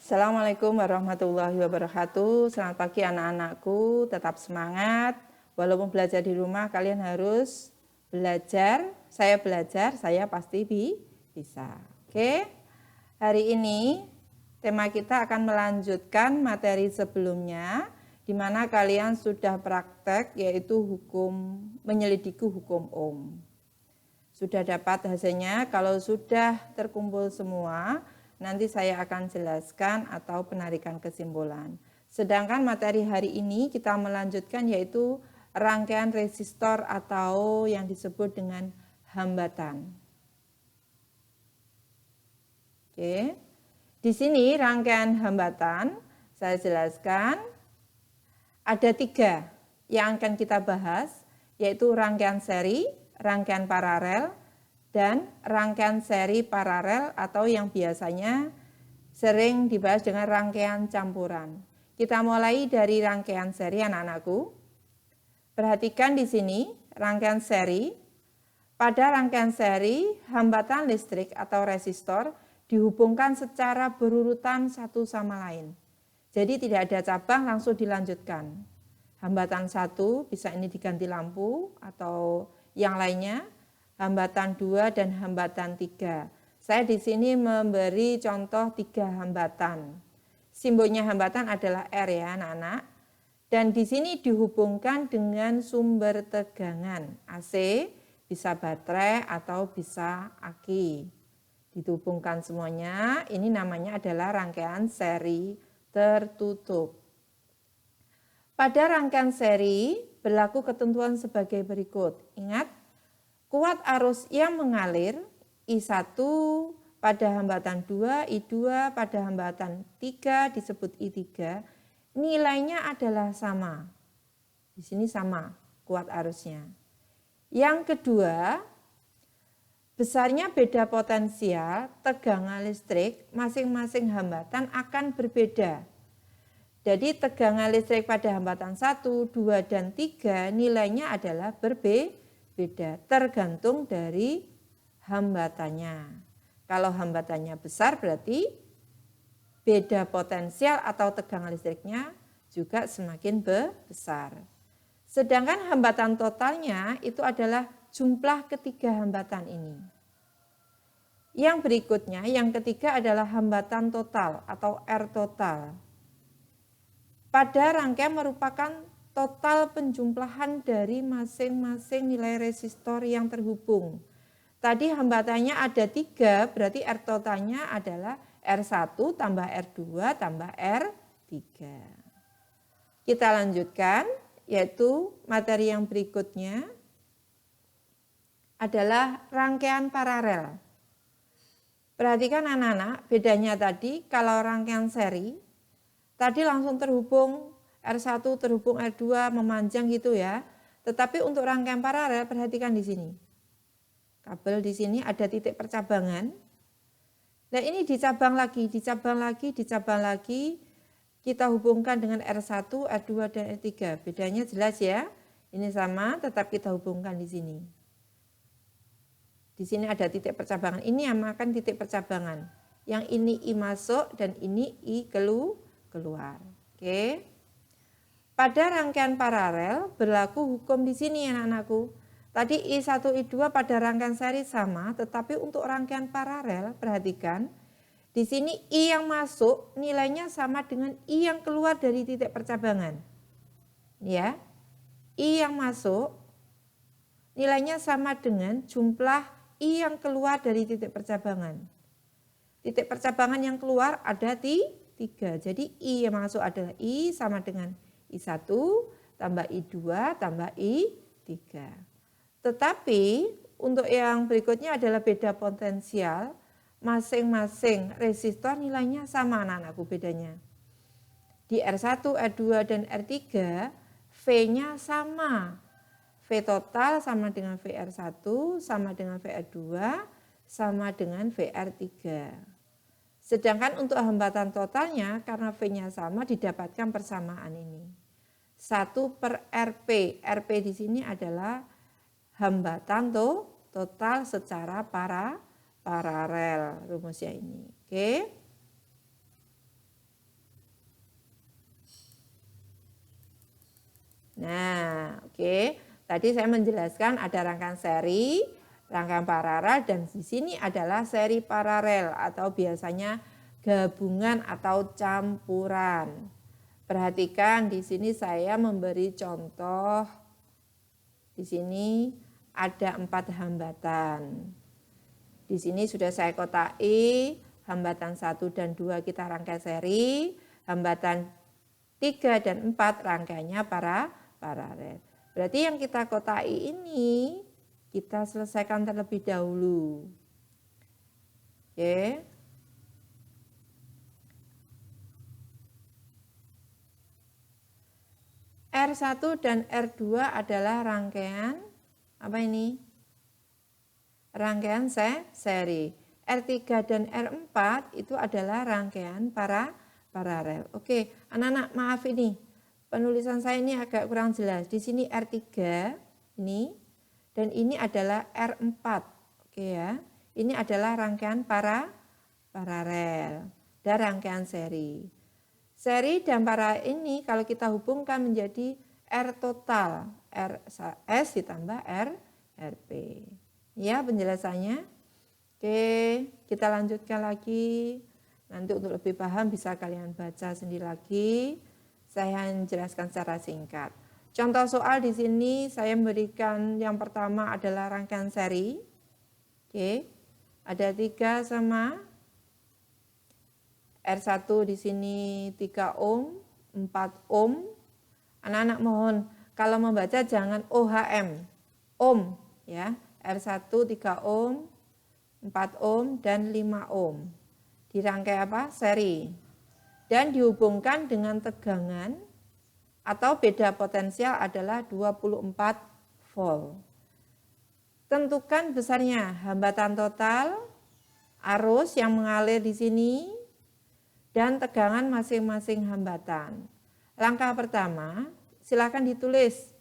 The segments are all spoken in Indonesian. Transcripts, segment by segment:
Assalamualaikum warahmatullahi wabarakatuh. Selamat pagi anak-anakku, tetap semangat. Walaupun belajar di rumah, kalian harus belajar. Saya belajar, saya pasti bisa. Oke, hari ini tema kita akan melanjutkan materi sebelumnya, di mana kalian sudah praktek, yaitu menyelidiki hukum Ohm. Sudah dapat hasilnya? Kalau sudah terkumpul semua, nanti saya akan jelaskan atau penarikan kesimpulan. Sedangkan materi hari ini kita melanjutkan yaitu rangkaian resistor atau yang disebut dengan hambatan. Oke. Di sini rangkaian hambatan saya jelaskan ada 3 yang akan kita bahas, yaitu rangkaian seri, rangkaian paralel, dan rangkaian seri paralel atau yang biasanya sering dibahas dengan rangkaian campuran. Kita mulai dari rangkaian seri anak-anakku. Perhatikan di sini rangkaian seri. Pada rangkaian seri, hambatan listrik atau resistor dihubungkan secara berurutan satu sama lain. Jadi tidak ada cabang, langsung dilanjutkan. Hambatan 1 bisa ini diganti lampu atau yang lainnya, hambatan 2 dan hambatan 3. Saya di sini memberi contoh 3 hambatan. Simbolnya hambatan adalah R ya anak-anak. Dan di sini dihubungkan dengan sumber tegangan AC, bisa baterai atau bisa aki. Dihubungkan semuanya, ini namanya adalah rangkaian seri tertutup. Pada rangkaian seri berlaku ketentuan sebagai berikut. Ingat, kuat arus yang mengalir I1 pada hambatan 2, I2 pada hambatan 3 disebut I3, nilainya adalah sama. Di sini sama kuat arusnya. Yang kedua, besarnya beda potensial, tegangan listrik masing-masing hambatan akan berbeda. Jadi tegangan listrik pada hambatan 1, 2, dan 3 nilainya adalah berbeda tergantung dari hambatannya. Kalau hambatannya besar berarti beda potensial atau tegangan listriknya juga semakin besar. Sedangkan hambatan totalnya itu adalah jumlah ketiga hambatan ini. Yang berikutnya, yang ketiga adalah hambatan total atau R total. Pada rangkaian merupakan total penjumlahan dari masing-masing nilai resistor yang terhubung. Tadi hambatannya ada 3, berarti R totalnya adalah R1 tambah R2 tambah R3. Kita lanjutkan, yaitu materi yang berikutnya adalah rangkaian paralel. Perhatikan anak-anak, bedanya tadi kalau rangkaian seri, tadi langsung terhubung R1 terhubung R2 memanjang gitu ya. Tetapi untuk rangkaian paralel perhatikan di sini. Kabel di sini ada titik percabangan. Nah ini dicabang lagi, dicabang lagi, dicabang lagi. Kita hubungkan dengan R1, R2 dan R3. Bedanya jelas ya. Ini sama, tetap kita hubungkan di sini. Di sini ada titik percabangan. Ini yang makan titik percabangan. Yang ini I masuk dan ini I keluar. Oke. Pada rangkaian paralel berlaku hukum di sini anak-anakku. Tadi I1, I2 pada rangkaian seri sama, tetapi untuk rangkaian paralel perhatikan di sini I yang masuk nilainya sama dengan I yang keluar dari titik percabangan. Ya. I yang masuk nilainya sama dengan jumlah I yang keluar dari titik percabangan. Titik percabangan yang keluar ada 3. Jadi I yang masuk adalah I sama dengan I1 tambah I2 tambah I3. Tetapi untuk yang berikutnya adalah beda potensial. Masing-masing resistor nilainya sama anak-anakku bedanya. Di R1, R2 dan R3 V-nya sama. V total sama dengan VR1 sama dengan VR2 sama dengan VR3. Sedangkan untuk hambatan totalnya karena V-nya sama didapatkan persamaan ini. 1/RP. RP di sini adalah hambatan total secara paralel rumusnya ini. Oke. Nah, oke. Tadi saya menjelaskan ada rangkaian seri, rangkaian paralel, dan di sini adalah seri paralel atau biasanya gabungan atau campuran. Perhatikan di sini saya memberi contoh. Di sini ada 4 hambatan. Di sini sudah saya kotai, hambatan 1 dan 2 kita rangkai seri, hambatan 3 dan 4 rangkaiannya paralel. Berarti yang kita kotai ini kita selesaikan terlebih dahulu. Oke. R1 dan R2 adalah rangkaian apa ini? Rangkaian seri. R3 dan R4 itu adalah rangkaian paralel. Oke, anak-anak maaf ini. Penulisan saya ini agak kurang jelas. Di sini R3 ini dan ini adalah R4. Oke ya. Ini adalah rangkaian paralel dan rangkaian seri. Seri dan paralel ini kalau kita hubungkan menjadi R total, S ditambah RP. Ya penjelasannya. Oke, kita lanjutkan lagi. Nanti untuk lebih paham bisa kalian baca sendiri lagi. Saya jelaskan secara singkat. Contoh soal di sini saya memberikan yang pertama adalah rangkaian seri. Oke, ada 3 sama R1 di sini 3 ohm, 4 ohm. Anak-anak mohon kalau membaca jangan OHM, ohm ya. R1 3 ohm, 4 ohm dan 5 ohm. Dirangkai apa? Seri. Dan dihubungkan dengan tegangan atau beda potensial adalah 24 volt. Tentukan besarnya hambatan total, arus yang mengalir di sini, dan tegangan masing-masing hambatan. Langkah pertama, silakan ditulis,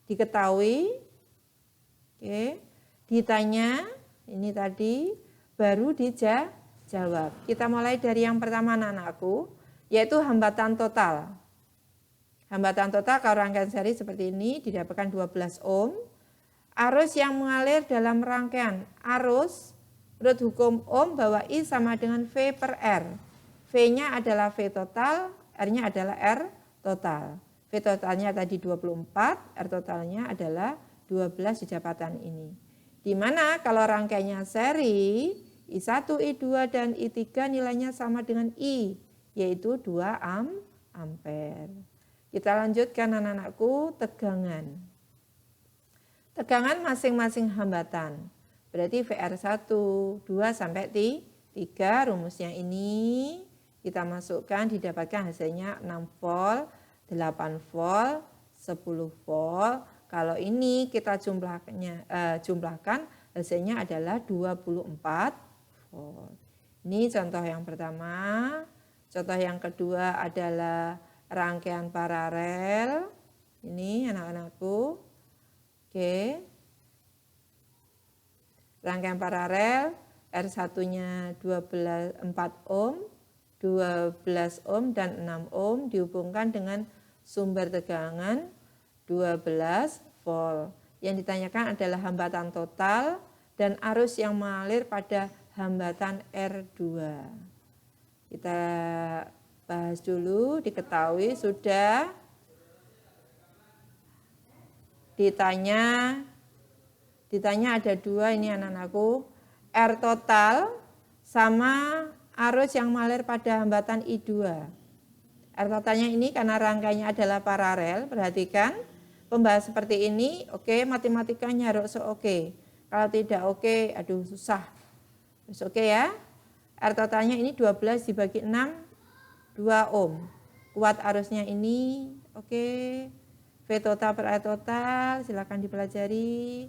diketahui, oke, ditanya, ini tadi, baru dijawab. Kita mulai dari yang pertama anak-anakku, yaitu hambatan total. Hambatan total kalau rangkaian seri seperti ini didapatkan 12 ohm. Arus yang mengalir dalam rangkaian arus menurut hukum Ohm bahwa I sama dengan V per R. V-nya adalah V total, R-nya adalah R total. V totalnya tadi 24, R totalnya adalah 12 di dapatan ini. Di mana kalau rangkaiannya seri, I1, I2 dan I3 nilainya sama dengan I, yaitu 2 ampere. Kita lanjutkan anak-anakku, tegangan. Tegangan masing-masing hambatan. Berarti VR1, 2 sampai 3, rumusnya ini kita masukkan didapatkan hasilnya 6 volt, 8 volt, 10 volt. Kalau ini kita jumlahkan hasilnya adalah 24 volt. Ini contoh yang pertama. Contoh yang kedua adalah rangkaian paralel. Ini anak-anakku. Oke. Rangkaian paralel R1-nya 4 ohm, 12 ohm dan 6 ohm dihubungkan dengan sumber tegangan 12 volt. Yang ditanyakan adalah hambatan total dan arus yang mengalir pada hambatan R2. Kita bahas dulu, diketahui sudah. Ditanya ada 2 ini anak-anakku, R total sama arus yang mengalir pada hambatan I2. R totalnya ini karena rangkaiannya adalah paralel, perhatikan pembahas seperti ini, oke, matematikanya harus oke. Kalau tidak oke, aduh susah. Terus oke ya. R totalnya ini 12 dibagi 6, 2 ohm. Kuat arusnya ini, oke. V total per R total, silakan dipelajari.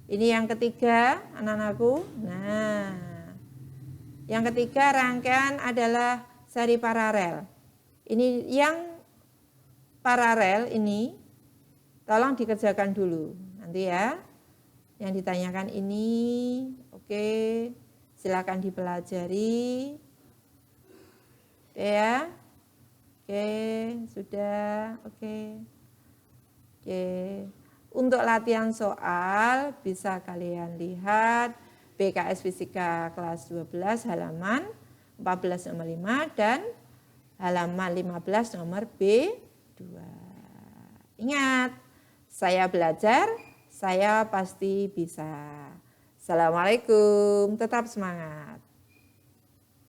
Ini yang ketiga, anak-anakku. Nah, yang ketiga rangkaian adalah seri paralel. Ini yang paralel ini, tolong dikerjakan dulu. Nanti ya, yang ditanyakan ini, oke, silakan dipelajari. Oke ya, oke, sudah, oke. Oke. Untuk latihan soal bisa kalian lihat BKS Fisika kelas 12 halaman 14 nomor 5 dan halaman 15 nomor B2. Ingat, saya belajar, saya pasti bisa. Assalamualaikum, tetap semangat.